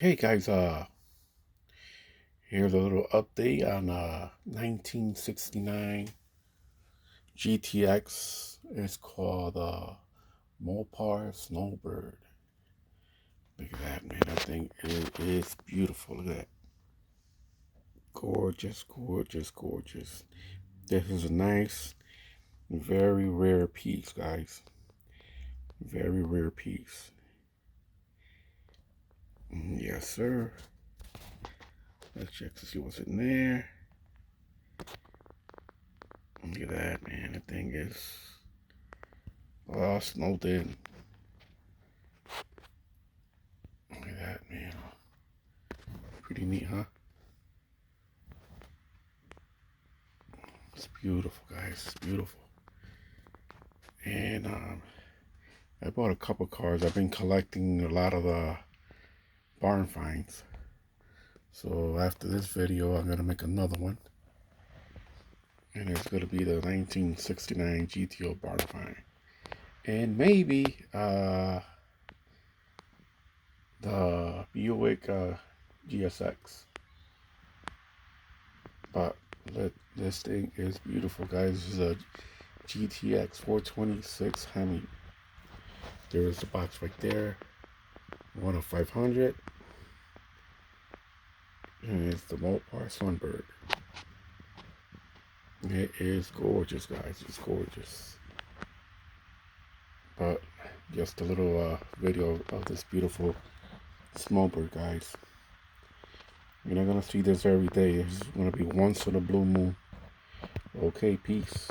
Hey guys, here's a little update on 1969 GTX. It's called Mopar Snowbird. Look at that, man. That thing is beautiful. Look at that. Gorgeous, gorgeous, gorgeous. This is a nice, very rare piece, guys. Very rare piece. Yes, sir. Let's check to see what's in there. Look at that, man. That thing is all snowed in. Look at that, man. Pretty neat, huh? It's beautiful, guys. It's beautiful. And I bought a couple cars. I've been collecting a lot of barn finds. So after this video, I'm gonna make another one, and it's gonna be the 1969 GTO barn find, and maybe the Buick GSX. But this thing is beautiful, guys. This is a GTX 426 Hemi. There's the box right there. 1 of 500. And it's the Mopar Sunbird. It is gorgeous, guys. It's gorgeous. But just a little video of this beautiful snowbird, guys. You're not gonna see this every day. It's gonna be once in a blue moon. Okay, peace.